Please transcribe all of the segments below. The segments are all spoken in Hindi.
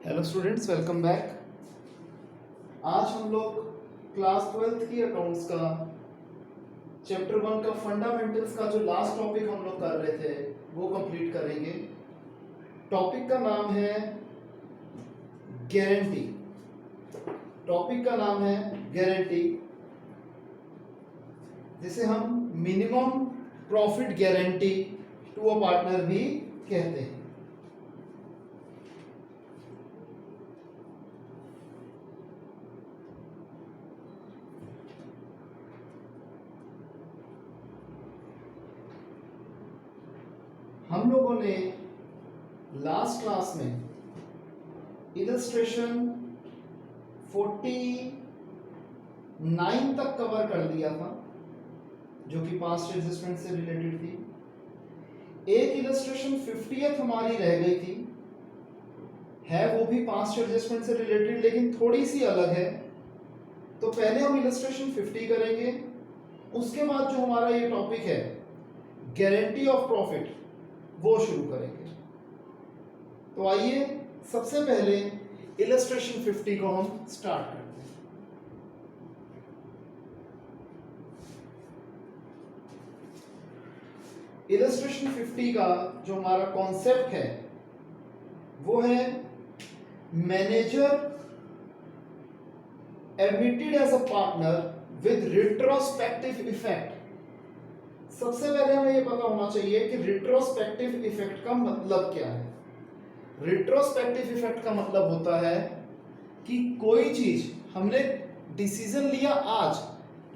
Hello students, welcome back. आज हम लोग क्लास 12th की अकाउंट्स का चैप्टर 1 का फंडामेंटल्स का जो लास्ट टॉपिक हम लोग कर रहे थे वो कंप्लीट करेंगे। टॉपिक का नाम है गारंटी। टॉपिक का नाम है गारंटी, जिसे हम minimum profit guarantee to a partner भी कहते हैं। हम लोगों ने लास्ट क्लास में इलस्ट्रेशन 49 तक कवर कर दिया था, जो कि पास्ट एडजस्टमेंट से रिलेटेड थी। एक इलस्ट्रेशन 50th हमारी रह गई थी, है वो भी पास्ट एडजस्टमेंट से रिलेटेड लेकिन थोड़ी सी अलग है। तो पहले हम इलस्ट्रेशन 50 करेंगे, उसके बाद जो हमारा ये टॉपिक है गारंटी ऑफ प्रॉफिट वो शुरू करेंगे। तो आइए सबसे पहले इलस्ट्रेशन 50 को हम स्टार्ट करते हैं। इलस्ट्रेशन 50 का जो हमारा कॉन्सेप्ट है वो है manager admitted as a partner with retrospective effect. सबसे पहले हमें यह पता होना चाहिए कि रिट्रोस्पेक्टिव इफेक्ट का मतलब क्या है। रिट्रोस्पेक्टिव इफेक्ट का मतलब होता है कि कोई चीज हमने डिसीजन लिया आज,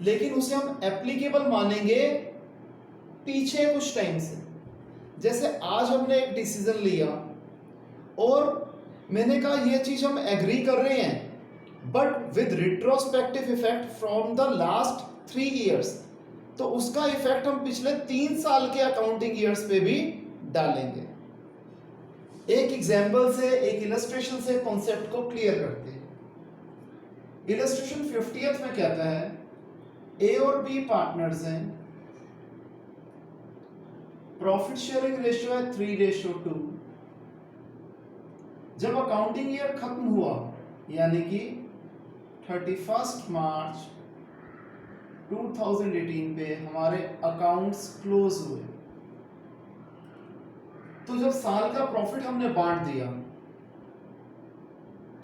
लेकिन उसे हम एप्लीकेबल मानेंगे पीछे कुछ टाइम से। जैसे आज हमने एक डिसीजन लिया और मैंने कहा यह चीज हम एग्री कर रहे हैं, but with retrospective effect from the last 3 years, तो उसका इफेक्ट हम पिछले 3 साल के अकाउंटिंग ईयर्स पे भी डालेंगे। एक एग्जांपल से, एक इलस्ट्रेशन से कॉन्सेप्ट को क्लियर करते हैं। इलस्ट्रेशन 50th में कहता है ए और बी पार्टनर्स हैं, प्रॉफिट शेयरिंग रेशियो है 3:2। जब अकाउंटिंग ईयर खत्म हुआ यानी कि 31 मार्च 2018 पे हमारे अकाउंट्स क्लोज हुए, तो जब साल का प्रॉफिट हमने बांट दिया,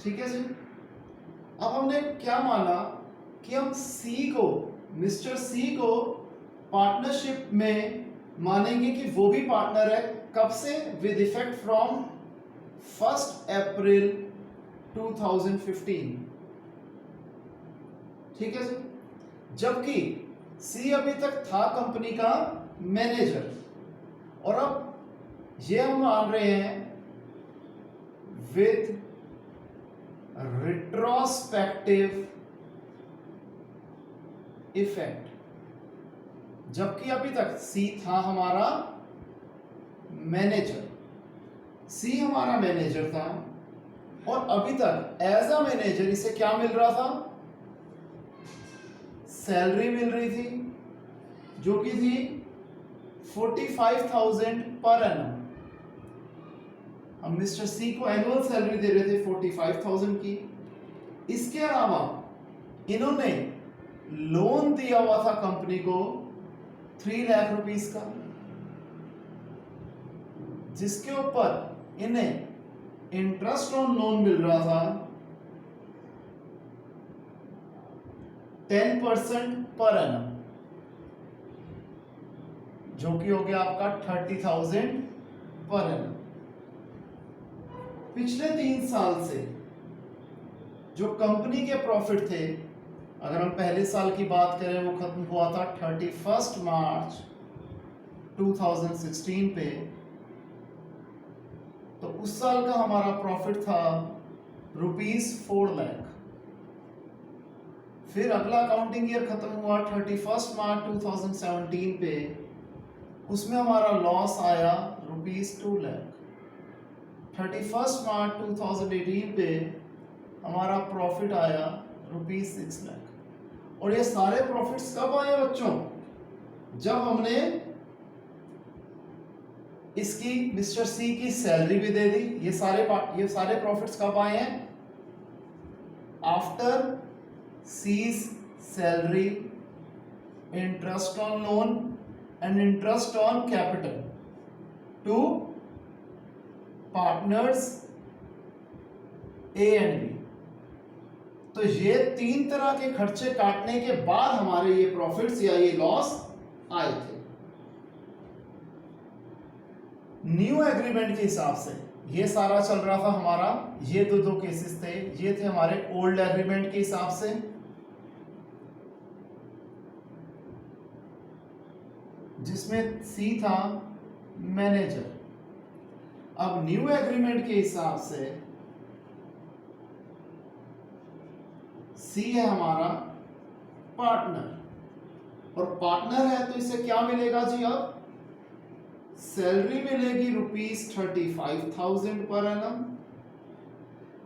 ठीक है जी। अब हमने क्या माना कि हम सी को, मिस्टर सी को पार्टनरशिप में मानेंगे कि वो भी पार्टनर है। कब से? विद इफेक्ट फ्रॉम 1 अप्रैल 2015, ठीक है जी। जबकि सी अभी तक था कंपनी का मैनेजर, और अब ये हम मान रहे हैं विद रिट्रोस्पेक्टिव इफेक्ट। जबकि अभी तक सी था हमारा मैनेजर, सी हमारा मैनेजर था, और अभी तक एज अ मैनेजर इसे क्या मिल रहा था? सैलरी मिल रही थी, जो कि थी 45,000 पर एनम। हम मिस्टर सी को एनुअल सैलरी दे रहे थे 45,000 की। इसके अलावा इन्होंने लोन दिया हुआ था कंपनी को 3 लाख रुपीस का, जिसके ऊपर इन्हें इंटरेस्ट ऑन लोन मिल रहा था 10% पर एनम, जो कि हो गया आपका 30,000 पर एनम। पिछले 3 साल से जो कंपनी के प्रॉफिट थे, अगर हम पहले साल की बात करें, वो खत्म हुआ था 31 मार्च 2016 पे, तो उस साल का हमारा प्रॉफिट था ₹4 लाख। फिर अगला अकाउंटिंग ईयर खत्म हुआ 31 मार्च 2017 पे, उसमें हमारा लॉस आया ₹2 लाख। 31 मार्च 2018 पे हमारा प्रॉफिट आया ₹6 लाख। और ये सारे प्रॉफिट्स कब आए बच्चों? जब हमने इसकी मिस्टर सी की सैलरी भी दे दी। ये सारे प्रॉफिट्स कब आए हैं? After C's salary, interest on loan and interest on capital to partners A and B. तो ये 3 तरह के खर्चे काटने के बाद हमारे ये प्रॉफिट्स या ये लॉस आए थे। न्यू एग्रीमेंट के हिसाब से ये सारा चल रहा था हमारा। ये दो केसेस थे, ये थे हमारे ओल्ड एग्रीमेंट के हिसाब से। जिसमें सी था मैनेजर। अब न्यू एग्रीमेंट के हिसाब से सी है हमारा पार्टनर, और पार्टनर है तो इसे क्या मिलेगा जी? अब सैलरी मिलेगी ₹35,000 पर एनम।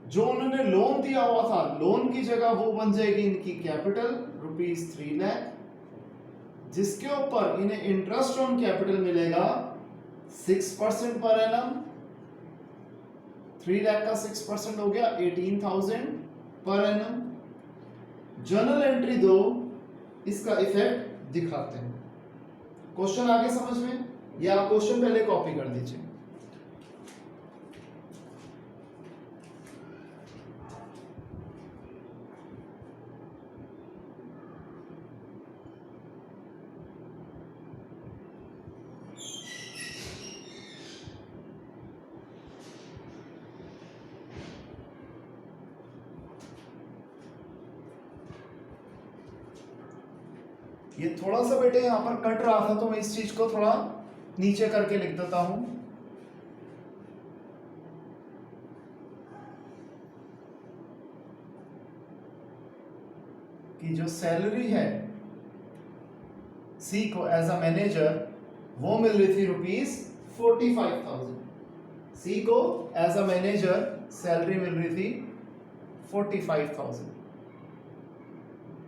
जो उन्होंने लोन दिया हुआ था, लोन की जगह वो बन जाएगी इनकी कैपिटल ₹3 लाख, जिसके ऊपर इन्हें इंटरेस्ट ऑन कैपिटल मिलेगा 6% पर एनम। 3 लाख का 6% हो गया 18,000 पर एनम। जर्नल एंट्री 2 इसका इफेक्ट दिखाते हैं। क्वेश्चन आगे समझ में, या आप क्वेश्चन पहले कॉपी कर दीजिए। ये थोड़ा सा बेटे यहां पर कट रहा था, तो मैं इस चीज को थोड़ा नीचे करके लिख देता हूं कि जो सैलरी है सी को एज अ मैनेजर वो मिल रही थी ₹45,000। सी को एज अ मैनेजर सैलरी मिल रही थी 45,000।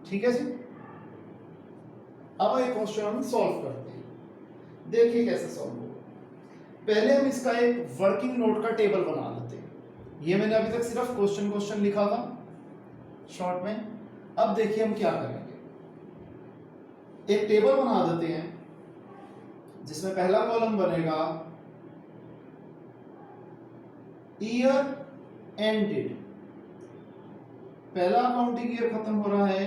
ठीक है जी। अब ये क्वेश्चन हम सॉल्व करते हैं। देखिए कैसे सॉल्व होगा। पहले हम इसका एक वर्किंग नोट का टेबल बना लेते हैं। ये मैंने अभी तक सिर्फ क्वेश्चन लिखा था शॉर्ट में। अब देखिए हम क्या करेंगे। एक टेबल बना देते हैं जिसमें पहला कॉलम बनेगा ईयर एंडेड। पहला अकाउंटिंग ईयर खत्म हो रहा है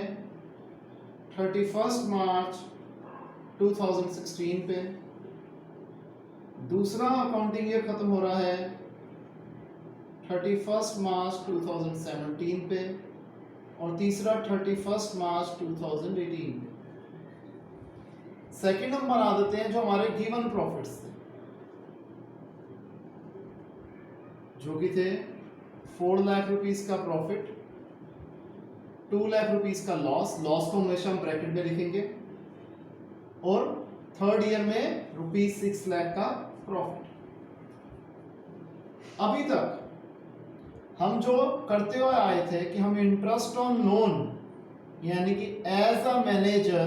31 मार्च 2016 पे। दूसरा अकाउंटिंग ईयर खत्म हो रहा है 31 मार्च 2017 पे, और तीसरा 31 मार्च 2018 पे। सेकेंड हम बना देते हैं जो हमारे गिवन प्रॉफिट्स थे, जो कि थे 4 लाख रुपीस का प्रॉफिट, 2 लाख रुपीस का लॉस को हमेशा हम ब्रैकेट में लिखेंगे, और थर्ड ईयर में ₹6 लाख का प्रॉफिट। अभी तक हम जो करते हुए आए थे कि हम इंटरेस्ट ऑन लोन यानी कि एज अ मैनेजर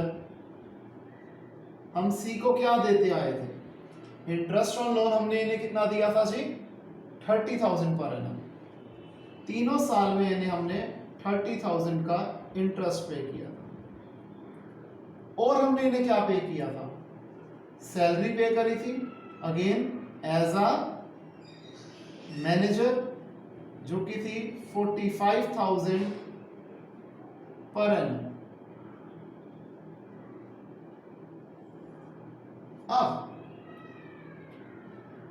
हम सी को क्या देते आए थे? इंटरेस्ट ऑन लोन हमने इन्हें कितना दिया था जी? 30,000 पर एनम। तीनों साल में इन्हें हमने 30,000 का इंटरेस्ट पे किया था। और हमने इन्हें क्या पे किया था? सैलरी पे करी थी, अगेन एज अ मैनेजर, जो कि थी 45,000 पर एनम। अब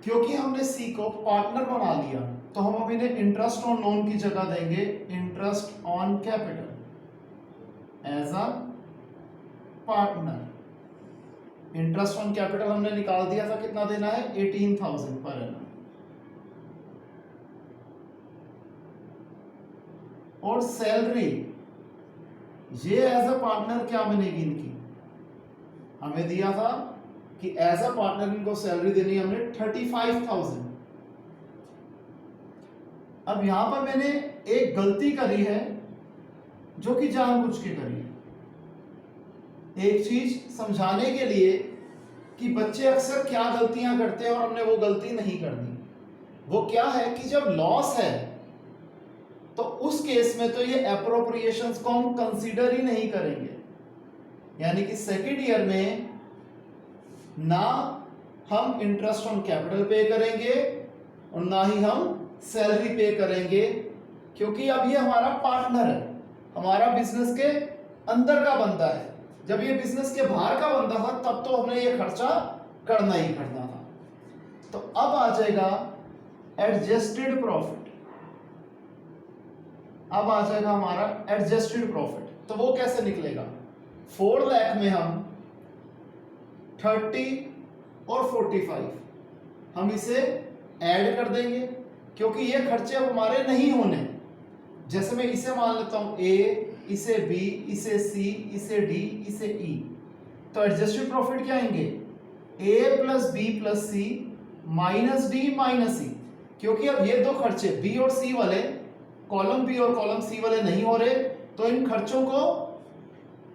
क्योंकि हमने सी को पार्टनर बना लिया, तो हम अब इन्हें इंटरेस्ट ऑन लोन की जगह देंगे interest on capital as a partner. Interest on capital हमने निकाल दिया था, कितना देना है? 18,000 पर एनम। और सैलरी ये एज अ पार्टनर क्या बनेगी इनकी? हमें दिया था कि एज अ पार्टनर इनको सैलरी देनी है हमने 35,000। अब यहां पर मैंने एक गलती करी है जो कि जानबूझ के करी है, एक चीज समझाने के लिए कि बच्चे अक्सर क्या गलतियां करते हैं और हमने वो गलती नहीं करनी। वो क्या है कि जब लॉस है तो उस केस में तो ये एप्रोप्रिएशंस को हम कंसीडर ही नहीं करेंगे, यानी कि सेकेंड ईयर में ना हम इंटरेस्ट ऑन कैपिटल पे करेंगे और ना ही हम सैलरी पे करेंगे, क्योंकि अब ये हमारा पार्टनर है, हमारा बिजनेस के अंदर का बंदा है। जब ये बिजनेस के बाहर का बंदा था तब तो हमने ये खर्चा करना ही करना था। तो अब आ जाएगा एडजस्टेड प्रॉफिट, अब आ जाएगा हमारा एडजस्टेड प्रॉफिट। तो वो कैसे निकलेगा? 4 लाख में हम 30 और 45 हम इसे ऐड कर देंगे, क्योंकि ये खर्चे अब हमारे नहीं होने। जैसे मैं इसे मान लेता हूं ए, इसे बी, इसे सी, इसे डी, इसे ई, तो एडजस्टेड प्रॉफिट क्या आएंगे? ए प्लस बी प्लस सी माइनस डी माइनस सी, क्योंकि अब ये दो खर्चे बी और सी वाले, कॉलम बी और कॉलम सी वाले नहीं हो रहे, तो इन खर्चों को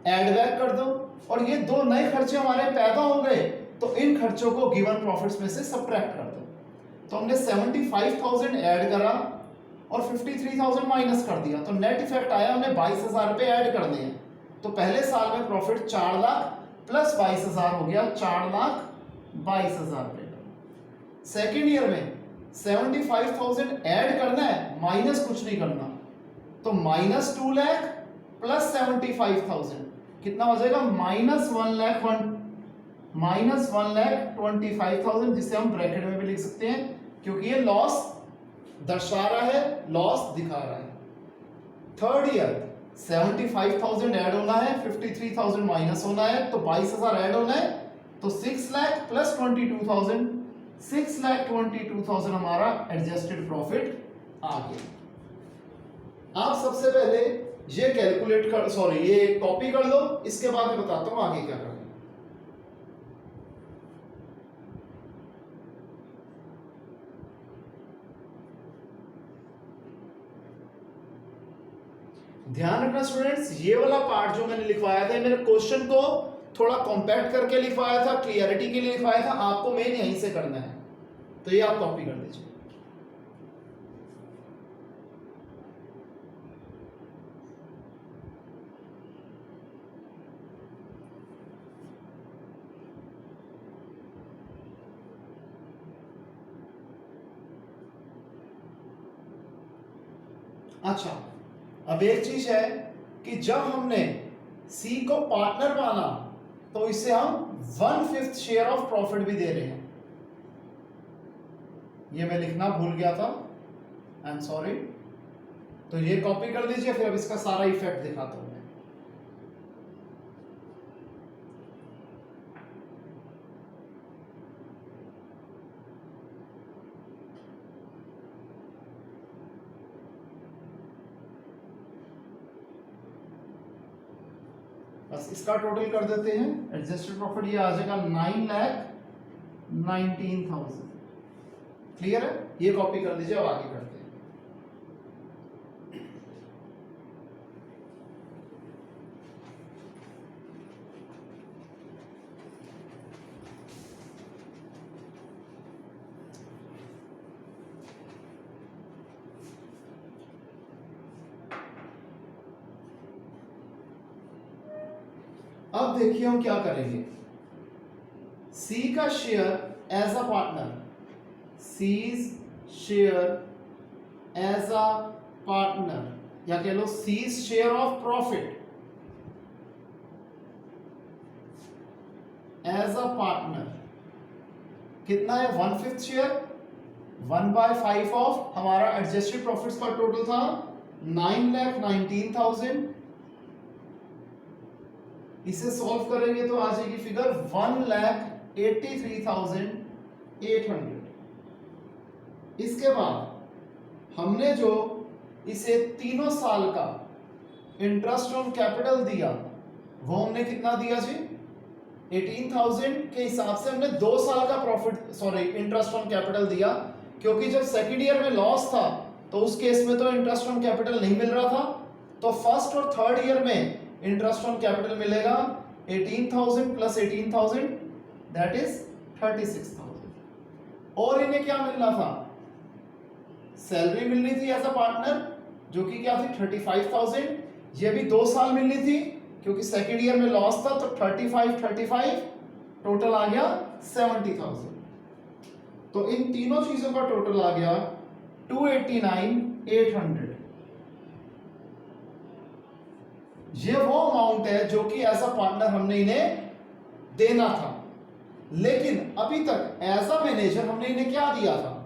ऐड बैक कर दो और ये दो नए खर्चे हमारे पैदा हो गए, तो इन खर्चों को गिवन प्रॉफिट्स में से सबट्रैक्ट कर दो। तो हमने 75,000 ऐड करा और 53,000 माइनस कर दिया, तो नेट इफेक्ट आया हमने 22,000 रुपए ऐड करने हैं। तो पहले साल में प्रॉफिट 4 लाख प्लस 22,000 हो गया 4,22,000 रुपए। सेकेंड ईयर में 75,000 ऐड करना है, माइनस कुछ नहीं करना, तो माइनस 2 लाख प्लस 75,000 कितना हो जाएगा? माइनस 1,25,000, जिसे हम ब्रैकेट में भी लिख सकते हैं, क्योंकि ये लॉस दर्शा रहा है, लॉस दिखा रहा है। थर्ड ईयर 75,000 ऐड होना है, 53,000 माइनस होना है, तो 22,000 ऐड होना है, तो 6 लाख प्लस 22,000, 6,22,000 हमारा एडजस्टेड प्रॉफिट आ गया। आप सबसे पहले ये कैलकुलेट कर, सॉरी ये कॉपी कर लो, इसके बाद मैं बताता हूं आगे क्या करना। ध्यान रखना स्टूडेंट्स, ये वाला पार्ट जो मैंने लिखवाया था, मैंने क्वेश्चन को थोड़ा कॉम्पैक्ट करके लिखवाया था, क्लियरिटी के लिए लिखवाया था, आपको मेन यहीं से करना है, तो ये आप कॉपी कर दीजिए। अच्छा, अब एक चीज है कि जब हमने सी को पार्टनर माना तो इसे हम 1/5 शेयर ऑफ प्रॉफिट भी दे रहे हैं। ये मैं लिखना भूल गया था, आई एम सॉरी। तो ये कॉपी कर लीजिए, फिर अब इसका सारा इफेक्ट दिखाता हूं मैं। बस इसका टोटल कर देते हैं, एडजस्टेड प्रॉफिट ये आ जाएगा 9,19,000। क्लियर है? ये कॉपी कर दीजिए, अब आगे करते हैं। अब देखिए हम क्या करेंगे। सी का share as a partner, C's share as a partner, या कह लो C's share of profit as a partner कितना है? 1/5 शेयर, 1/5 ऑफ हमारा एडजस्टेड प्रॉफिट्स का टोटल था 9,19,000। इसे सॉल्व करेंगे तो आ जाएगी फिगर 1,83,800। इसके बाद हमने जो इसे तीनों साल का इंटरेस्ट ऑन कैपिटल दिया वो हमने कितना दिया जी? 18,000 के हिसाब से हमने 2 साल का profit, sorry interest on capital दिया, क्योंकि जब सेकेंड ईयर में लॉस था तो उस केस में तो इंटरेस्ट ऑन कैपिटल नहीं मिल रहा था, तो फर्स्ट और थर्ड ईयर में इंटरेस्ट ऑन कैपिटल मिलेगा 18,000 प्लस 18,000 दैट इज 36,000। और इन्हें क्या मिलना था, सैलरी मिलनी थी एज अ पार्टनर जो कि क्या थी 35,000, ये भी 2 साल मिलनी थी क्योंकि सेकेंड ईयर में लॉस था, तो 35 टोटल आ गया 70,000। तो इन तीनों चीजों का टोटल आ गया 289,800। ये वो अमाउंट है जो कि एज अ पार्टनर हमने इन्हें देना था, लेकिन अभी तक एज अ मैनेजर हमने इन्हें क्या दिया था,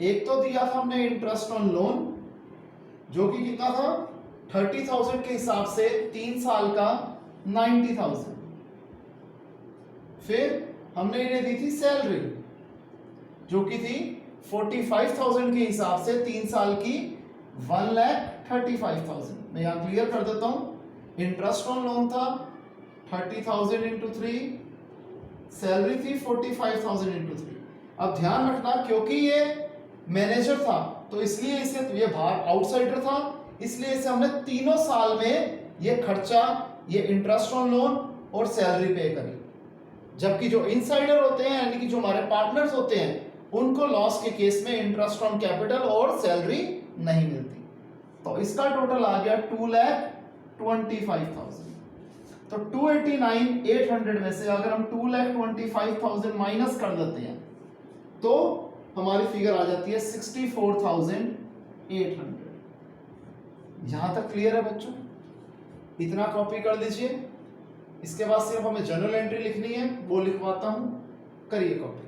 एक तो दिया था हमने इंटरेस्ट ऑन लोन जो कि कितना था 30,000 के हिसाब से 3 साल का 90,000। फिर हमने इन्हें दी थी सैलरी जो कि थी 45,000 के हिसाब से 3 साल की 1,35,000। मैं यहां क्लियर कर देता हूं, इंटरेस्ट ऑन लोन था 30,000 इंटू 3, सैलरी थी 45,000 इंटू 3। अब ध्यान रखना क्योंकि ये मैनेजर था तो इसलिए इसे, ये बाहर आउटसाइडर था इसलिए इसे हमने तीनों साल में ये खर्चा, ये इंटरेस्ट ऑन लोन और सैलरी पे करी, जबकि जो इनसाइडर होते हैं यानी कि जो हमारे पार्टनर्स होते हैं उनको लॉस के केस में इंटरेस्ट ऑन कैपिटल और सैलरी नहीं मिलती। तो इसका टोटल आ गया 2,25,000। तो 289,800 में से अगर हम 2,25,000 माइनस कर देते हैं तो हमारी फिगर आ जाती है 64,800। यहां तक क्लियर है बच्चों? इतना कॉपी कर लीजिए। इसके बाद सिर्फ हमें जर्नल एंट्री लिखनी है, वो लिखवाता हूं, करिए कॉपी।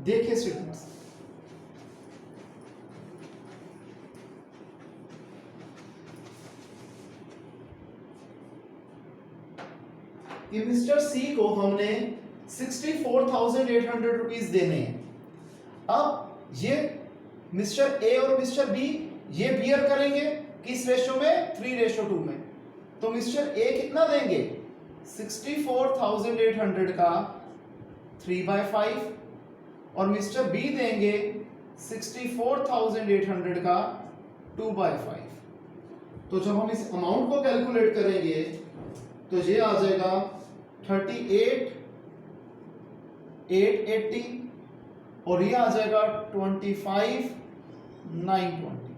देखिए स्टूडेंट्स, कि मिस्टर सी को हमने 64,800 रुपीज देने हैं। अब ये मिस्टर ए और मिस्टर बी ये बियर करेंगे किस रेशो में, 3:2 में। तो मिस्टर ए कितना देंगे 64,800 का 3/5 और मिस्टर बी देंगे 64,800 का 2/5। तो जब हम इस अमाउंट को कैलकुलेट करेंगे तो ये आ जाएगा 38,880 और ये आ जाएगा 25,920।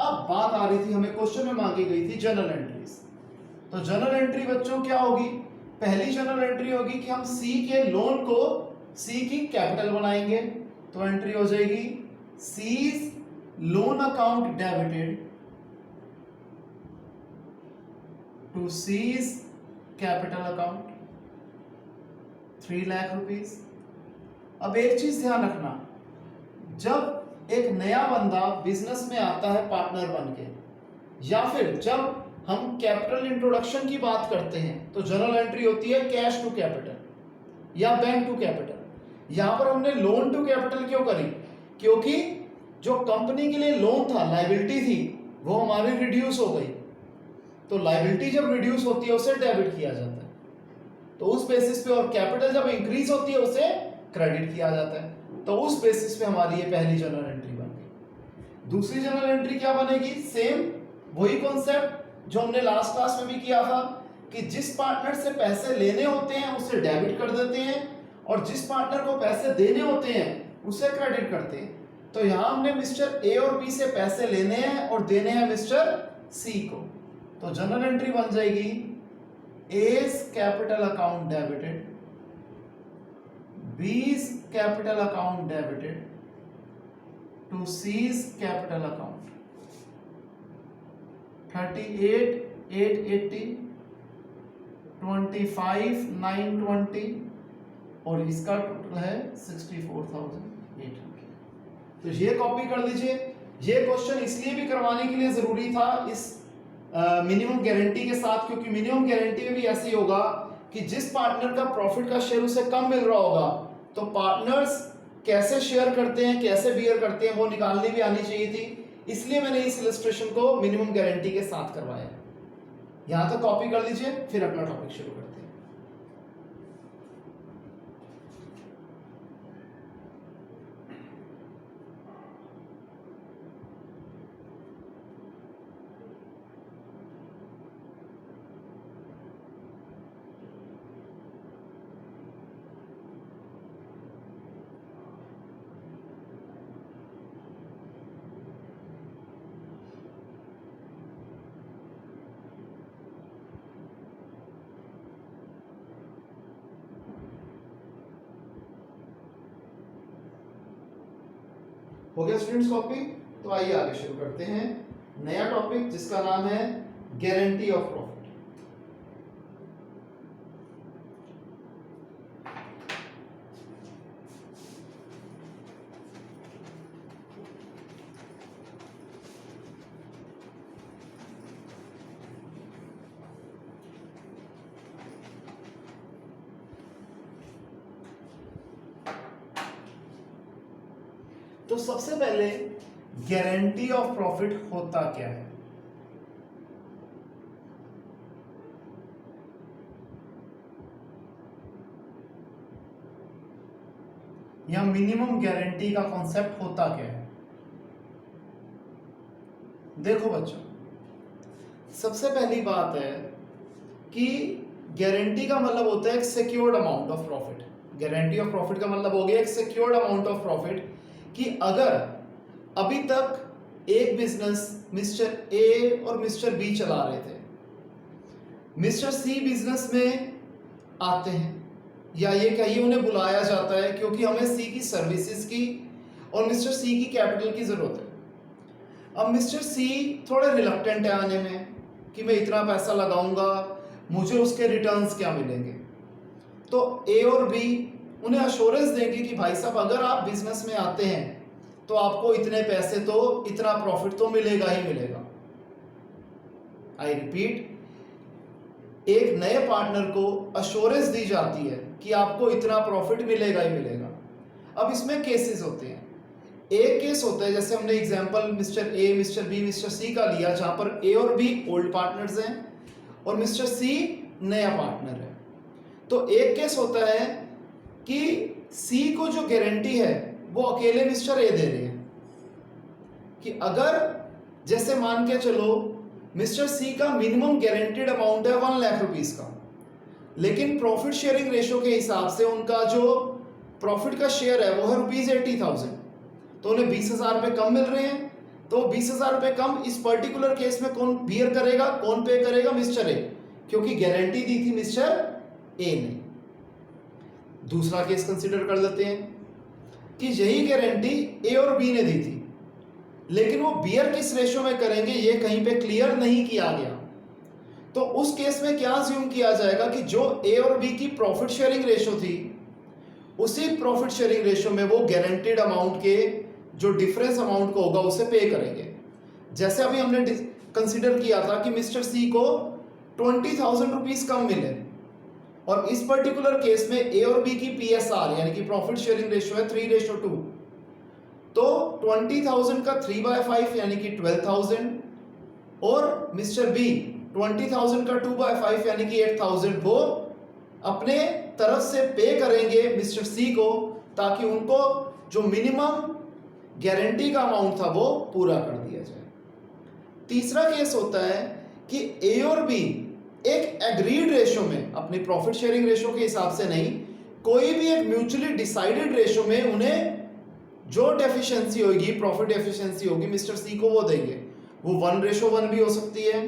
अब बात आ रही थी, हमें क्वेश्चन में मांगी गई थी जर्नल एंट्रीज। तो जर्नल एंट्री बच्चों क्या होगी, पहली जर्नल एंट्री होगी कि हम सी के लोन को सी की कैपिटल बनाएंगे। तो एंट्री हो जाएगी C's loan account debited to C's capital account 3 lakh rupees. अब एक चीज ध्यान रखना, जब एक नया बंदा बिजनेस में आता है पार्टनर बनके, या फिर जब हम कैपिटल इंट्रोडक्शन की बात करते हैं तो जनरल एंट्री होती है कैश टू कैपिटल या बैंक टू कैपिटल। यहां पर हमने लोन टू कैपिटल क्यों करी, क्योंकि जो कंपनी के लिए लोन था, लायबिलिटी थी, वो हमारी रिड्यूस हो गई। तो लायबिलिटी जब रिड्यूस होती है उसे डेबिट किया जाता है, तो उस बेसिस पे, और कैपिटल जब इंक्रीज होती है उसे क्रेडिट किया जाता है। तो उस बेसिस पे हमारी ये पहली जनरल एंट्री बन गई। दूसरी जनरल एंट्री क्या बनेगी, सेम वही कॉन्सेप्ट जो हमने लास्ट क्लास में भी किया था कि जिस पार्टनर से पैसे लेने होते हैं उसे डेबिट कर देते हैं और जिस पार्टनर को पैसे देने होते हैं उसे क्रेडिट करते हैं। तो यहां हमने मिस्टर ए और बी से पैसे लेने हैं और देने हैं मिस्टर सी को। तो जनरल एंट्री बन जाएगी A's capital account debited, B's capital account debited to C's capital account 38,880, 25,920 और इसका टोटल है 64,800। तो ये कॉपी कर लीजिए। ये क्वेश्चन इसलिए भी करवाने के लिए जरूरी था इस मिनिमम गारंटी के साथ, क्योंकि मिनिमम गारंटी में भी ऐसे ही होगा कि जिस पार्टनर का प्रॉफिट का शेयर उसे कम मिल रहा होगा तो पार्टनर्स कैसे शेयर करते हैं, कैसे बियर करते हैं, वो निकालनी भी आनी चाहिए थी। इसलिए मैंने इस इलस्ट्रेशन को मिनिमम गारंटी के साथ करवाया। यहां तक कॉपी कर लीजिए, फिर अपना टॉपिक शुरू करते हैं। हो गया स्टूडेंट्स कॉपी? तो आइए आगे शुरू करते हैं नया टॉपिक जिसका नाम है गारंटी ऑफ प्रॉफिट। तो सबसे पहले गारंटी ऑफ प्रॉफिट होता क्या है? या मिनिमम गारंटी का कॉन्सेप्ट होता क्या है? देखो बच्चों, सबसे पहली बात है कि गारंटी का मतलब होता है एक secured amount of profit. Guarantee of profit का मतलब हो गया एक सिक्योर्ड अमाउंट ऑफ प्रॉफिट, कि अगर अभी तक एक बिजनेस मिस्टर ए और मिस्टर बी चला रहे थे, मिस्टर सी बिजनेस में आते हैं, या ये कहिए उन्हें बुलाया जाता है क्योंकि हमें सी की सर्विसेज की और मिस्टर सी की कैपिटल की जरूरत है। अब मिस्टर सी थोड़े रिलक्टेंट है आने में कि मैं इतना पैसा लगाऊंगा, मुझे उसके रिटर्न्स क्या मिलेंगे। तो ए और बी उन्हें अश्योरेंस देंगे कि भाई साहब अगर आप बिजनेस में आते हैं तो आपको इतने पैसे तो, इतना प्रॉफिट तो मिलेगा ही मिलेगा। आई रिपीट, एक नए पार्टनर को अश्योरेंस दी जाती है कि आपको इतना प्रॉफिट मिलेगा ही मिलेगा। अब इसमें केसेस होते हैं। एक केस होता है जैसे हमने example mister A, mister B, mister C का लिया, जहां पर ए और बी ओल्ड पार्टनर्स हैं और मिस्टर सी नया पार्टनर है। तो एक केस होता है कि सी को जो गारंटी है वो अकेले मिस्टर ए दे रहे हैं, कि अगर जैसे मान के चलो मिस्टर सी का मिनिमम गारंटीड अमाउंट है 1 लाख रुपीस का, लेकिन प्रॉफिट शेयरिंग रेशो के हिसाब से उनका जो प्रॉफिट का शेयर है वो है ₹80,000, तो उन्हें 20,000 रुपये कम मिल रहे हैं। तो 20,000 रुपये कम इस पर्टिकुलर केस में कौन बियर करेगा, कौन पे करेगा? मिस्टर ए, क्योंकि गारंटी दी थी मिस्टर ए ने। दूसरा केस कंसिडर कर लेते हैं कि यही गारंटी ए और बी ने दी थी, लेकिन वो बियर किस रेशो में करेंगे ये कहीं पे क्लियर नहीं किया गया। तो उस केस में क्या अज्यूम किया जाएगा कि जो ए और बी की प्रॉफिट शेयरिंग रेशो थी, उसी प्रॉफिट शेयरिंग रेशो में वो गारंटीड अमाउंट के जो डिफरेंस अमाउंट को होगा उसे पे करेंगे। जैसे अभी हमने कंसिडर किया था कि मिस्टर सी को 20,000 रुपीज कम मिले, और इस पर्टिकुलर केस में ए और बी की पीएसआर यानी कि प्रॉफिट शेयरिंग रेशो है 3:2, तो 20,000 का 3/5 यानी कि 12,000, और मिस्टर बी 20,000 का 2/5 यानी कि 8,000 वो अपने तरफ से पे करेंगे मिस्टर सी को, ताकि उनको जो मिनिमम गारंटी का अमाउंट था वो पूरा कर दिया जाए। तीसरा केस होता है कि ए और बी एक एग्रीड रेशो में, अपनी प्रॉफिट शेयरिंग रेशो के हिसाब से नहीं, कोई भी एक म्यूचुअली डिसाइडेड रेशो में उन्हें जो डेफिशिएंसी होगी, प्रॉफिट डेफिशिएंसी होगी, मिस्टर सी को वो देंगे। वो 1:1 भी हो सकती है,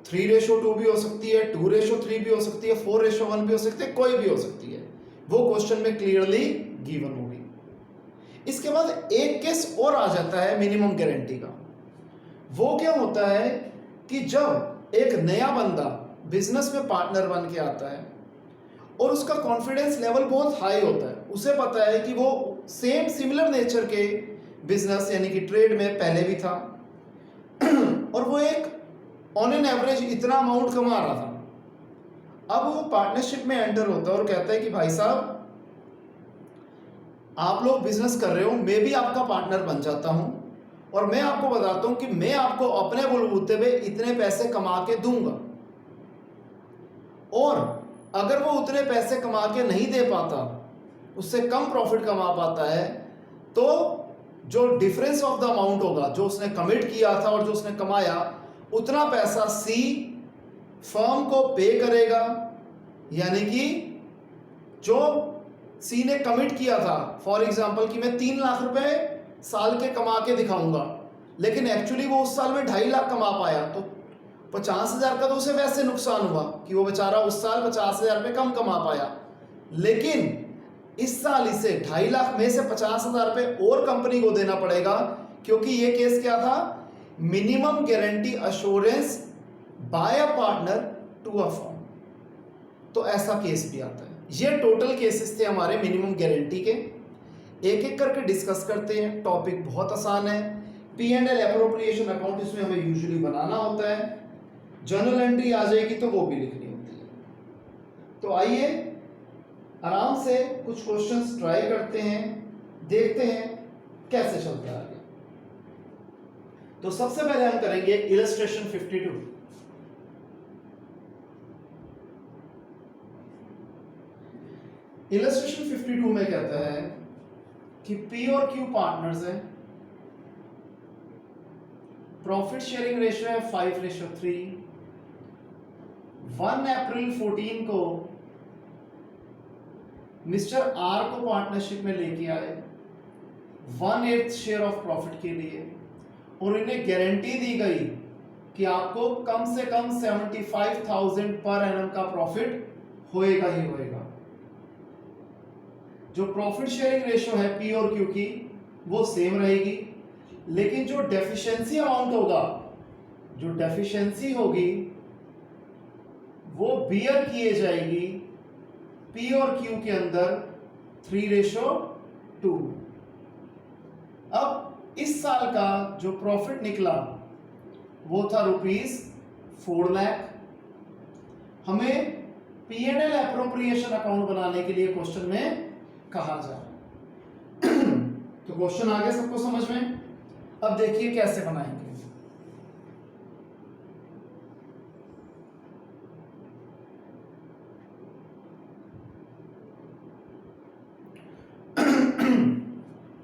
3:2 भी हो सकती है, 2:3 भी हो सकती है, 4:1 भी हो सकती है, कोई भी हो सकती है। वो क्वेश्चन में क्लियरली गिवन होगी। इसके बाद एक केस और आ जाता है मिनिमम गारंटी का। वो क्या होता है कि जब एक नया बंदा बिजनेस में पार्टनर बन के आता है और उसका कॉन्फिडेंस लेवल बहुत हाई होता है, उसे पता है कि वो सेम सिमिलर नेचर के बिजनेस यानी कि ट्रेड में पहले भी था और वो एक ऑन एन एवरेज इतना अमाउंट कमा रहा था। अब वो पार्टनरशिप में एंटर होता है और कहता है कि भाई साहब आप लोग बिजनेस कर रहे हो, मैं भी आपका पार्टनर बन जाता हूं और मैं आपको बताता हूं कि मैं आपको अपने बलबूते पे इतने पैसे कमा के दूंगा, और अगर वो उतने पैसे कमा के नहीं दे पाता, उससे कम प्रॉफिट कमा पाता है, तो जो डिफरेंस ऑफ द अमाउंट होगा जो उसने कमिट किया था और जो उसने कमाया, उतना पैसा सी फर्म को पे करेगा। यानी कि जो सी ने कमिट किया था, फॉर एग्जांपल कि मैं 3 लाख रुपए साल के कमा के दिखाऊंगा, लेकिन एक्चुअली वो उस साल में 2.5 लाख कमा पाया, तो 50,000 का तो उसे वैसे नुकसान हुआ कि वो बेचारा उस साल 50,000 रुपये कम कमा पाया। लेकिन इस साल इसे 2.5 लाख में से 50,000 रुपये और कंपनी को देना पड़ेगा, क्योंकि ये केस क्या था, minimum guarantee assurance by a partner to a firm. तो ऐसा केस भी आता है। ये टोटल केसेस थे हमारे मिनिमम गारंटी के। एक एक करके डिस्कस करते हैं। टॉपिक बहुत आसान है। P&L एप्रोप्रिएशन अकाउंट इसमें हमें यूजुअली बनाना होता है, जर्नल एंट्री आ जाएगी तो वो भी लिखनी होती है। तो आइए आराम से कुछ क्वेश्चंस ट्राई करते हैं, देखते हैं कैसे चलता है आगे। तो सबसे पहले हम करेंगे इलस्ट्रेशन 52। इलस्ट्रेशन 52 में कहता है कि P और Q पार्टनर्स हैं, प्रॉफिट शेयरिंग रेशियो है 5:3। 1 अप्रैल 14 को मिस्टर आर को पार्टनरशिप में लेके आए 1/8 शेयर ऑफ प्रॉफिट के लिए, और इन्हें गारंटी दी गई कि आपको कम से कम 75,000 पर एनम का प्रॉफिट होएगा ही होएगा। जो प्रॉफिट शेयरिंग रेशियो है P और Q की वो सेम रहेगी, लेकिन जो डेफिशिएंसी अमाउंट होगा, जो डेफिशिएंसी होगी वो बियर किए जाएगी P और Q के अंदर 3:2। अब इस साल का जो प्रॉफिट निकला वो था ₹4 लाख। हमें P&L एप्रोप्रिएशन अकाउंट बनाने के लिए क्वेश्चन में कहा जा रहा है। तो क्वेश्चन आ गया सबको समझ में। अब देखिए कैसे बनाएंगे।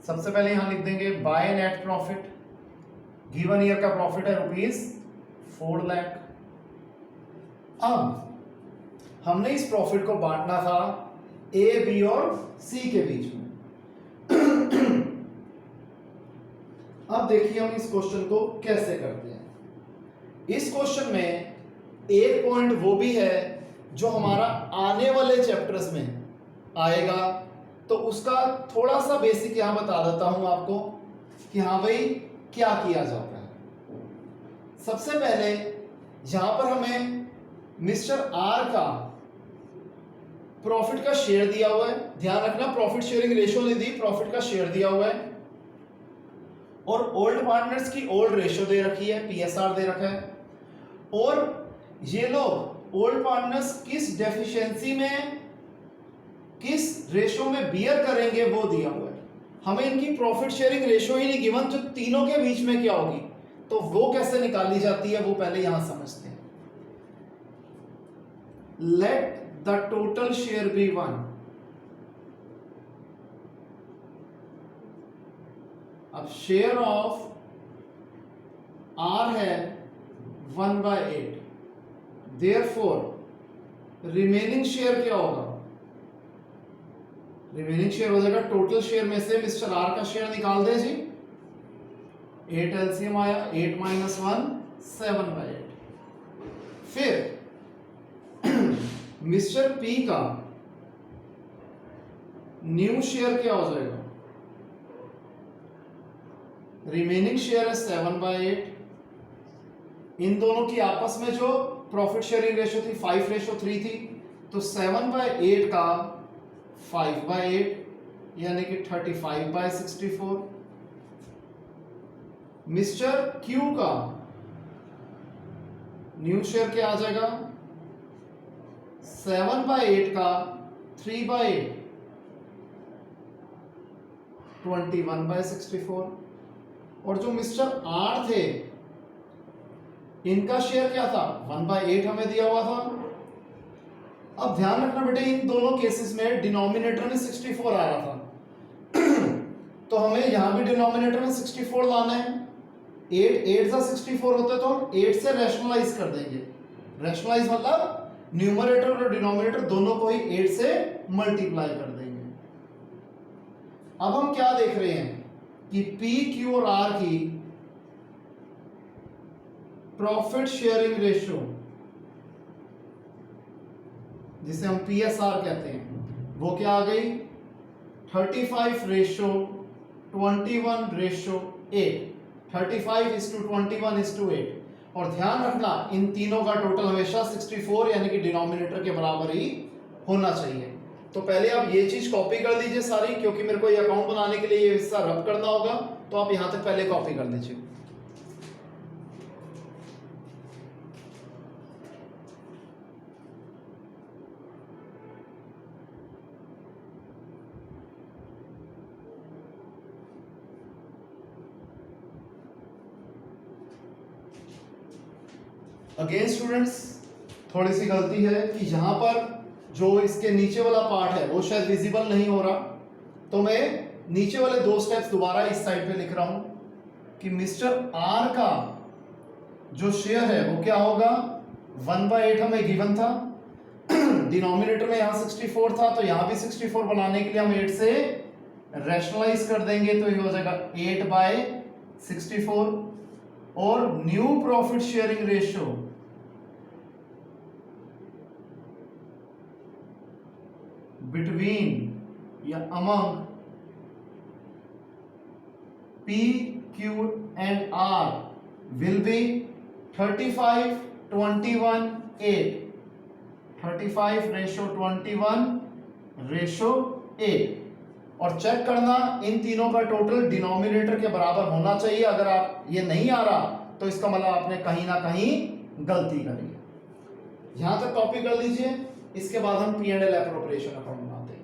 सबसे पहले यहां लिख देंगे by net profit. Given year का प्रॉफिट है ₹4 लाख। अब हमने इस प्रॉफिट को बांटना था A, B और C के बीच में। अब देखिए हम इस क्वेश्चन को कैसे करते हैं। इस क्वेश्चन में एक पॉइंट वो भी है जो हमारा आने वाले चैप्टर्स में आएगा, तो उसका थोड़ा सा बेसिक यहां बता देता हूं आपको कि हाँ भाई क्या किया जाता है। सबसे पहले यहां पर हमें मिस्टर आर का प्रॉफिट का शेयर दिया हुआ है। ध्यान रखना प्रॉफिट शेयरिंग रेशियो नहीं दी, प्रॉफिट का शेयर दिया हुआ है, और ओल्ड पार्टनर्स की ओल्ड रेशियो दे रखी है, PSR दे रखा है, और ये लोग ओल्ड पार्टनर्स किस डेफिशिएंसी में किस रेशियो में बियर करेंगे वो दिया हुआ है। हमें इनकी प्रॉफिट शेयरिंग रेशियो ही नहीं गिवन, जो तीनों के बीच में क्या होगी तो वो कैसे निकाली जाती है वो पहले यहां समझते हैं। Let the total share be 1। अब शेयर ऑफ R है 1/8, देयरफॉर रिमेनिंग शेयर क्या होगा, रिमेनिंग शेयर हो जाएगा टोटल शेयर में से मिस्टर आर का शेयर निकाल दें जी। 8 एलसीएम आया, 8 - 1 7/8। फिर मिस्टर पी का न्यू शेयर क्या हो जाएगा, रिमेनिंग शेयर है 7/8। इन दोनों की आपस में जो प्रॉफिट शेयरिंग रेशियो थी 5:3 थी, तो 7/8 का 5/8 यानी कि 35/64। मिस्टर क्यू का न्यू शेयर क्या आ जाएगा, 7/8 का 3/8 21/64। और जो मिस्टर आर थे इनका शेयर क्या था 1/8 हमें दिया हुआ था। अब ध्यान रखना बेटे इन दोनों केसेस में डिनोमिनेटर में 64 आ रहा था तो हमें यहां भी डिनोमिनेटर में 64 लाना है। 8 सा 64 होता है तो हम 8 से रैशनलाइज कर देंगे। रैशनलाइज मतलब न्यूमरेटर और डिनोमिनेटर दोनों को ही 8 से मल्टीप्लाई कर देंगे। अब हम क्या देख रहे हैं कि पी क्यू और आर की प्रॉफिट शेयरिंग रेशियो जिसे हम PSR कहते हैं वो क्या आ गई 35:21:8, 35:21:8। और ध्यान रखना इन तीनों का टोटल हमेशा 64 यानी कि डिनोमिनेटर के बराबर ही होना चाहिए। तो पहले आप ये चीज कॉपी कर लीजिए सारी, क्योंकि मेरे को ये अकाउंट बनाने के लिए ये हिस्सा रब करना होगा, तो आप यहां तक पहले कॉपी कर लीजिए। अगेन स्टूडेंट्स, थोड़ी सी गलती है कि यहां पर जो इसके नीचे वाला पार्ट है वो शायद विजिबल नहीं हो रहा, तो मैं नीचे वाले दो स्टेप्स दोबारा इस साइड पे लिख रहा हूं कि मिस्टर आर का जो शेयर है वो क्या होगा, 1/8 हमें गिवन था, डिनोमिनेटर में यहां 64 था, तो यहां भी 64 बनाने के लिए हम 8 से रैशनलाइज कर देंगे, तो ये हो जाएगा 8/64। और new profit sharing ratio between या among P, Q and R will be 35:21:8, 35:21:8। और चेक करना इन तीनों का टोटल डिनोमिनेटर के बराबर होना चाहिए। अगर आप ये नहीं आ रहा तो इसका मतलब आपने कहीं ना कहीं गलती करी है। यहां तक कॉपी कर लीजिए, इसके बाद हम P&L एप्रोप्रिएशन अकाउंट बनाते हैं।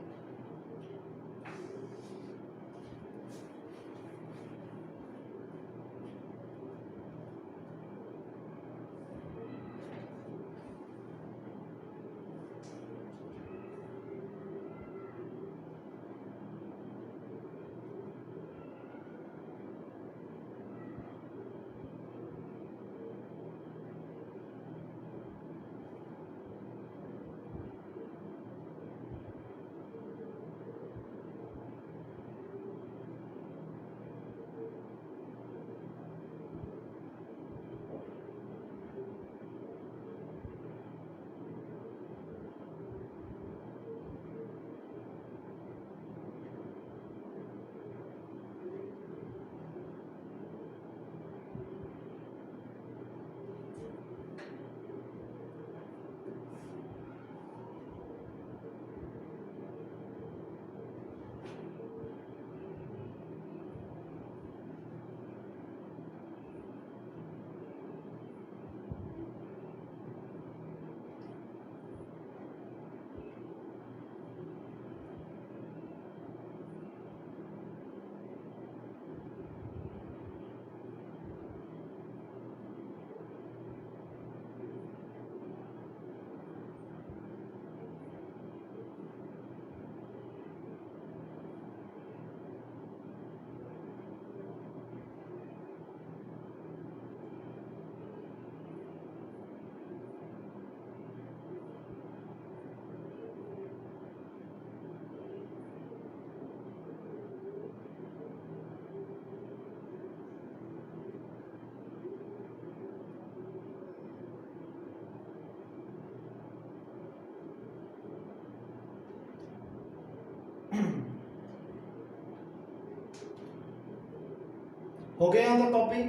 हो गया यहां तक कॉपी।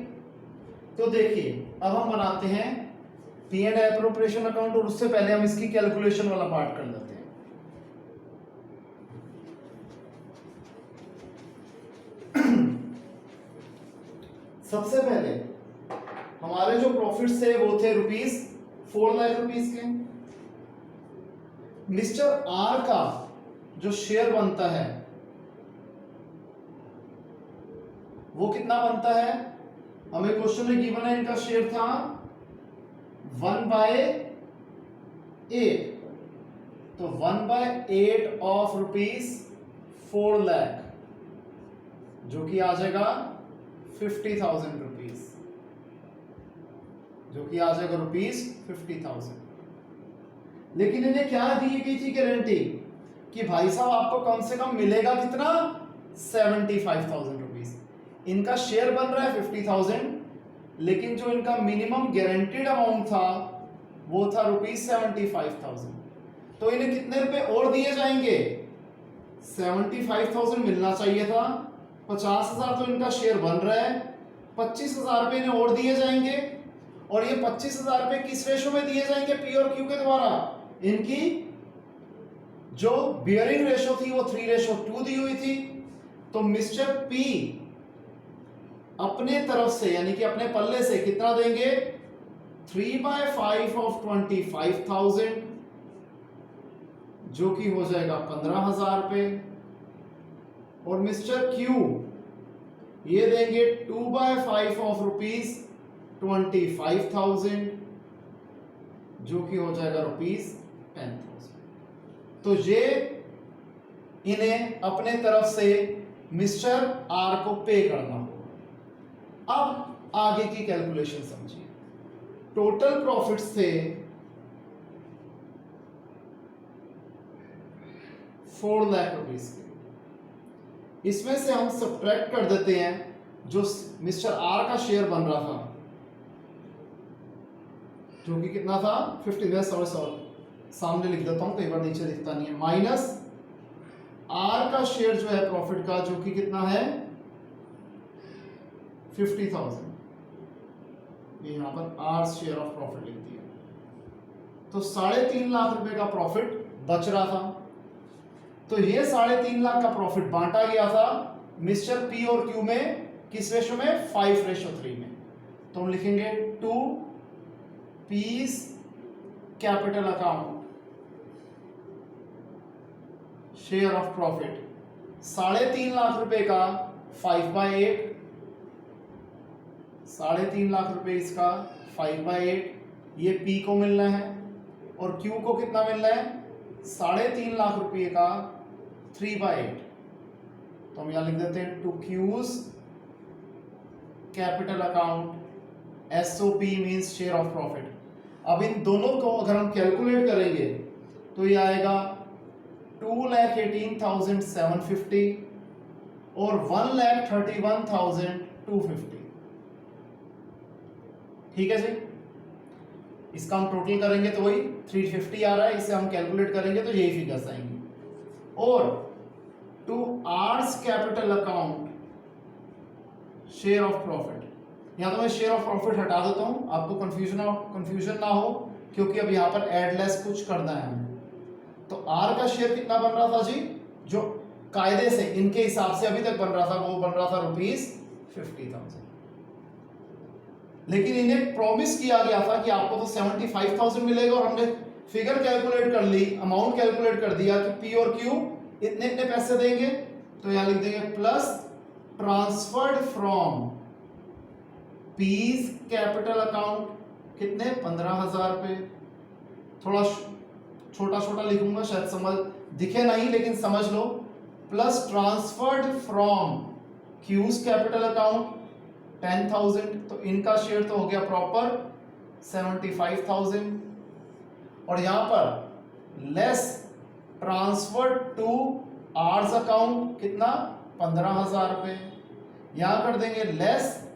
तो देखिए अब हम बनाते हैं P&L एप्रोप्रिएशन अकाउंट, और उससे पहले हम इसकी कैलकुलेशन वाला पार्ट कर लेते हैं। सबसे पहले हमारे जो प्रॉफिट्स थे वो थे ₹4 लाख के। मिस्टर आर का जो शेयर बनता है वो कितना बनता है, हमें क्वेश्चन में गिवन है इनका शेयर था 1/8, तो 1/8 ऑफ ₹4 लाख जो कि आ जाएगा 50,000 रुपीज, जो कि आ जाएगा ₹50,000। लेकिन इन्हें क्या दी गई थी गारंटी कि भाई साहब आपको कम से कम मिलेगा कितना, 75,000 रुपीज। इनका शेयर बन रहा है 50,000, लेकिन जो इनका मिनिमम गारंटीड अमाउंट था वो था ₹75,000। तो इन्हें कितने रुपए और दिए जाएंगे, 75,000 मिलना चाहिए था, 50,000 तो इनका शेयर बन रहा है, 25,000 रुपये इन्हें और दिए जाएंगे। और ये 25,000 रुपये किस रेशो में दिए जाएंगे? पी और क्यू के द्वारा। इनकी जो बियरिंग रेशो थी वो 3:2 दी हुई थी। तो मिस्टर पी अपने तरफ से यानी कि अपने पल्ले से कितना देंगे? 3/5 ऑफ 25,000, जो कि हो जाएगा 15,000 रुपये। और मिस्टर क्यू ये देंगे 2/5 ऑफ रुपीज 25,000, जो कि हो जाएगा रुपीज 10,000। तो ये इन्हें अपने तरफ से मिस्टर आर को पे करना होगा। अब आगे की कैलकुलेशन समझिए। टोटल प्रॉफिट्स थे 4 लाख रुपीस के। इसमें से हम सब्ट्रैक्ट कर देते हैं जो मिस्टर आर का शेयर बन रहा था, जो कि कितना था? 50। सॉरी सामने लिख देता हूं, कई बार नीचे दिखता नहीं है। माइनस आर का शेयर जो है प्रॉफिट का, जो कि कितना है? 50,000। ये यहां पर आर शेयर ऑफ प्रॉफिट लिख दिया। तो 3.5 लाख रुपए का प्रॉफिट बच रहा था। तो ये 3.5 लाख का प्रॉफिट बांटा गया था मिस्टर पी और क्यू में, किस रेशो में? 5:3 में। तो हम लिखेंगे 2 piece capital account share of profit 3.5 lakh रुपए का 5/8, 3.5 लाख रुपए इसका 5/8, ये पी को मिलना है। और क्यू को कितना मिलना है? 3.5 लाख रुपए का 3/8। तो हम यहां लिख देते हैं 2 cues capital account, SOP means share of profit. अब इन दोनों को अगर हम कैलकुलेट करेंगे तो ये आएगा 2,18,750 और 1,31,250। ठीक है जी। इसका हम टोटल करेंगे तो वही 350 आ रहा है, इसे हम कैलकुलेट करेंगे तो यही फिगर्स आएंगे। और to R's capital account share of profit, यहां तो मैं शेयर ऑफ प्रॉफिट हटा देता हूं, आपको कंफ्यूजन ना हो, क्योंकि अब यहां पर एड लेस कुछ करना है हमें। तो आर का शेयर कितना बन रहा था जी? जो कायदे से इनके हिसाब से अभी तक बन रहा था वो बन रहा था ₹50,000। लेकिन इन्हें प्रॉमिस किया गया था कि आपको तो 75,000 मिलेगा, और हमने फिगर कैलकुलेट कर ली, अमाउंट कैलकुलेट कर दिया कि पी और क्यू इतने इतने पैसे देंगे। तो यहां लिख देंगे plus transferred from P's capital account, कितने? 15,000 रुपए। थोड़ा छोटा छोटा लिखूंगा, शायद समझ दिखे नहीं, लेकिन समझ लो। Plus transferred from C's capital account 10,000, तो इनका शेयर तो हो गया प्रॉपर 75,000। और यहां पर less transferred to R's account कितना? 15,000 रुपए। यहां कर देंगे less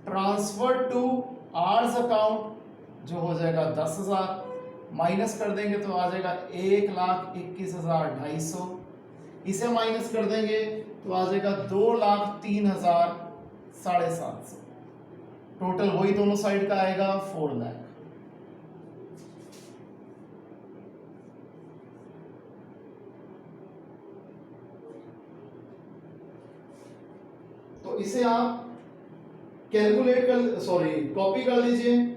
transferred to R's account, जो हो जाएगा 10,000, माइनस कर देंगे तो आ जाएगा 1,21,250। इसे माइनस कर देंगे तो आ जाएगा 2,03,750। टोटल वही दोनों साइड का आएगा 4 लाख। तो इसे आप कैलकुलेट कर, सॉरी कॉपी कर लीजिए।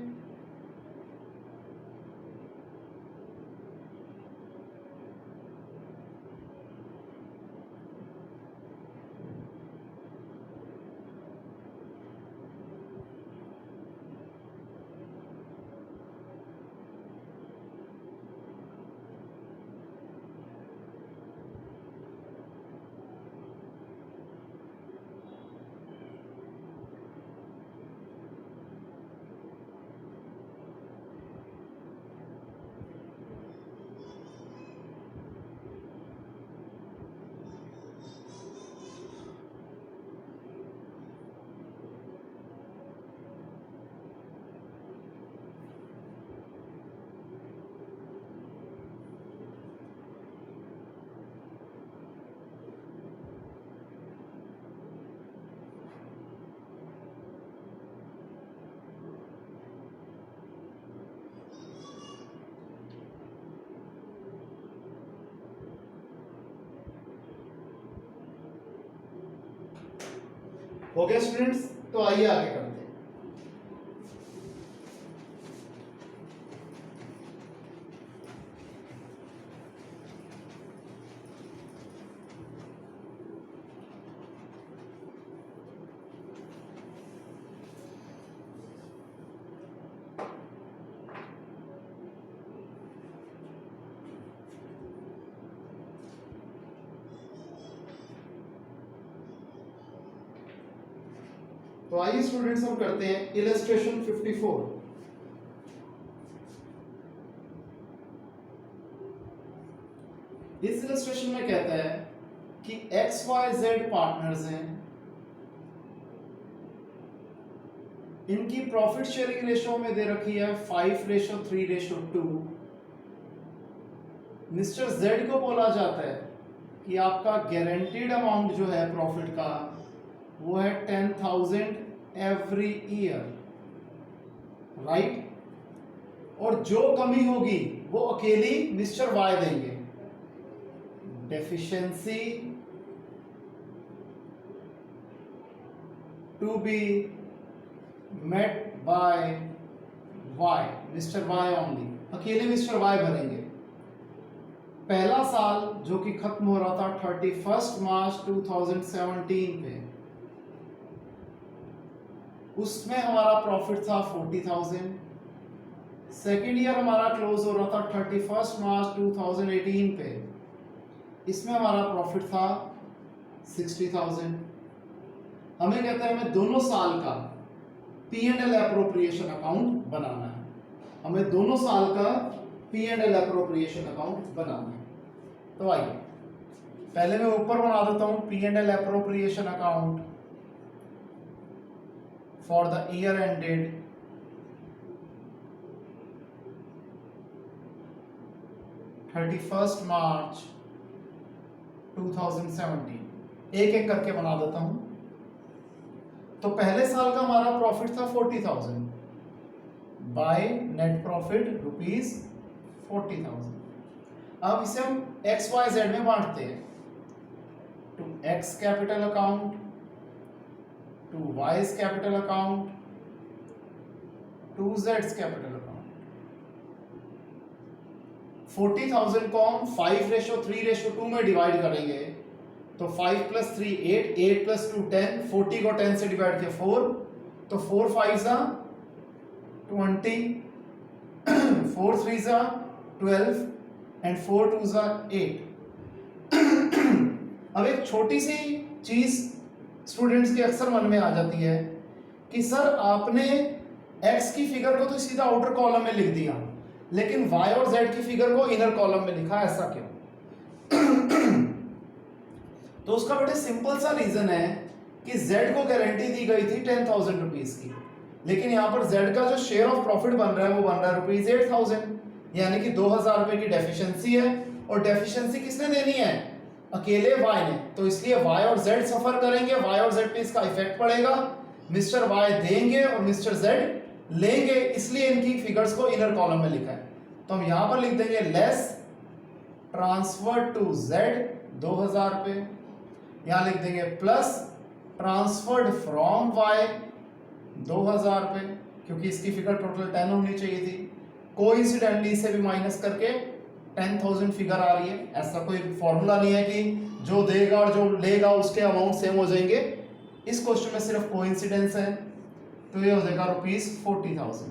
ओके स्टूडेंट्स, तो आइए आगे करते हैं। तो आइए स्टूडेंट्स हम करते हैं इलस्ट्रेशन 54। इस इलस्ट्रेशन में कहता है कि XYZ पार्टनर्स हैं, इनकी प्रॉफिट शेयरिंग रेशो में दे रखी है 5:3:2। मिस्टर Z को बोला जाता है कि आपका गारंटीड अमाउंट जो है प्रॉफिट का वो है 10,000 एवरी ईयर, राइट। और जो कमी होगी वो अकेली मिस्टर Y देंगे। Deficiency to be met by Y, mister Y only, अकेले मिस्टर Y भरेंगे। पहला साल जो कि खत्म हो रहा था 31 मार्च 2017 पे, उसमें हमारा प्रॉफिट था 40,000। सेकेंड ईयर हमारा क्लोज हो रहा था 31 मार्च 2018 पे, इसमें हमारा प्रॉफिट था 60,000। हमें कहता है हमें दोनों साल का P&L एप्रोप्रिएशन अकाउंट बनाना है। हमें दोनों साल का P&L एप्रोप्रिएशन अकाउंट बनाना है। तो आइए पहले मैं ऊपर बना देता हूं P&L appropriation account for the year ended 31 मार्च 2017। एक एक करके बना देता हूं। तो पहले साल का हमारा प्रॉफिट था 40,000 बाय नेट प्रॉफिट ₹40,000। अब इसे हम XYZ में बांटते हैं, to X capital account, to Y's capital account, to Z's capital account. 40,000 को हम 5:3:2 में डिवाइड करेंगे तो 5 + 3 8, 8 + 2 10, 40 को 10 से डिवाइड किया 4, तो 4 5 20, 4 3 12 एंड 4 2 8। अब एक छोटी सी चीज स्टूडेंट्स के अक्सर मन में आ जाती है कि सर आपने x की फिगर को तो सीधा आउटर कॉलम में लिख दिया, लेकिन y और z की फिगर को इनर कॉलम में लिखा, ऐसा क्यों? तो उसका बड़े सिंपल सा रीजन है कि z को गारंटी दी गई थी 10,000 रुपीज की, लेकिन यहाँ पर z का जो शेयर ऑफ प्रॉफिट बन रहा है वो बन रहा है ₹8,000, यानी कि 2,000 रुपए की डेफिशिएंसी है। और डेफिशिएंसी किसने देनी है? अकेले y ने। तो इसलिए y और z सफर करेंगे, y और z पे इसका इफेक्ट पड़ेगा। मिस्टर y देंगे और मिस्टर z लेंगे, इसलिए इनकी फिगर्स को इनर कॉलम में लिखा है। तो हम यहां पर लिख देंगे लेस ट्रांसफर टू z 2,000 रुपए, यहां लिख देंगे प्लस ट्रांसफर्ड फ्रॉम y 2,000 रुपए, क्योंकि इसकी फिगर टोटल 10 होनी चाहिए थी। कोइंसिडेंटली इसे भी माइनस करके 10,000 फिगर आ रही है। ऐसा कोई फॉर्मूला नहीं है कि जो देगा और जो लेगा उसके अमाउंट सेम हो जाएंगे। इस क्वेश्चन में सिर्फ कोइंसिडेंस है, तो ये हो जाएगा ₹40,000।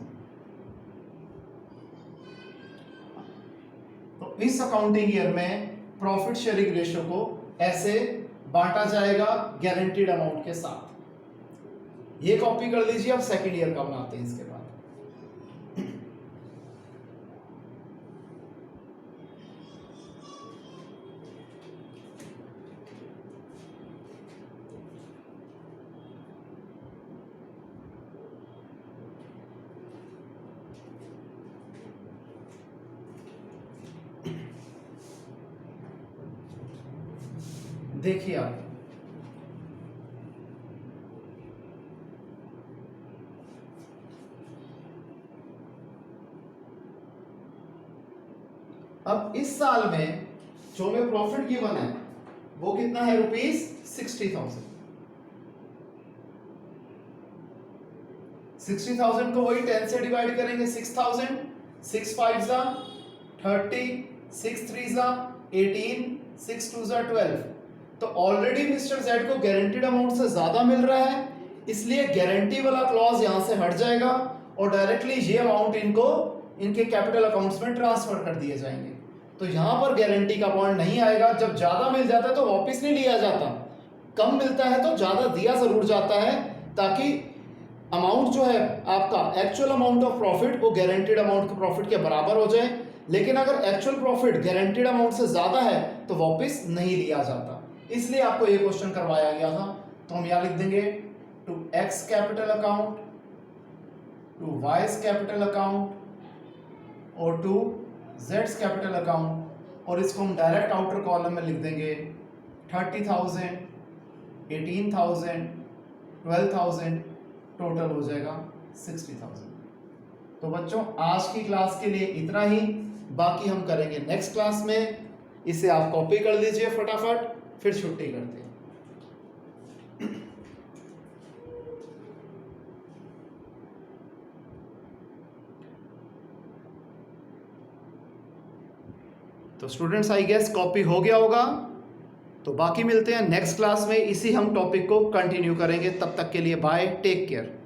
तो इस अकाउंटिंग ईयर में प्रॉफिट शेयरिंग रेशियो को ऐसे बांटा जाएगा गारंटीड अमाउंट के साथ। ये कॉपी कर लीजिए। अब सेकेंड ईयर का बनाते हैं इसके बाद। देखिए आप अब इस साल में जो में प्रॉफिट गिवन है वो कितना है? ₹60,000। 60,000 को वही 10 से डिवाइड करेंगे, 6,000, 6 5 जा 30, 6 3 जा 18, 6 2 जा 12। तो ऑलरेडी मिस्टर जेड को गारंटीड अमाउंट से ज्यादा मिल रहा है, इसलिए गारंटी वाला क्लॉज यहां से हट जाएगा और डायरेक्टली ये अमाउंट इनको इनके कैपिटल अकाउंट्स में ट्रांसफर कर दिए जाएंगे। तो यहां पर गारंटी का पॉइंट नहीं आएगा। जब ज्यादा मिल जाता है तो वापस नहीं लिया जाता, कम मिलता है तो ज्यादा दिया जरूर जाता है, ताकि अमाउंट जो है आपका एक्चुअल अमाउंट ऑफ प्रॉफिट वो गारंटीड अमाउंट के प्रॉफिट के बराबर हो जाए। लेकिन अगर एक्चुअल प्रॉफिट गारंटीड अमाउंट से ज्यादा है तो वापस नहीं लिया जाता, इसलिए आपको ये क्वेश्चन करवाया गया था। तो हम यहां लिख देंगे to X capital account, to Y's capital account और टू जेड्स कैपिटल अकाउंट, और इसको हम डायरेक्ट आउटर कॉलम में लिख देंगे 30,000, 18,000, 12,000, टोटल हो जाएगा 60,000। तो बच्चों आज की क्लास के लिए इतना ही, बाकी हम करेंगे नेक्स्ट क्लास में। इसे आप कॉपी कर लीजिए फटाफट, फिर छुट्टी करते हैं। तो स्टूडेंट्स आई गेस कॉपी हो गया होगा। तो बाकी मिलते हैं नेक्स्ट क्लास में, इसी हम टॉपिक को कंटिन्यू करेंगे। तब तक के लिए बाय, टेक केयर।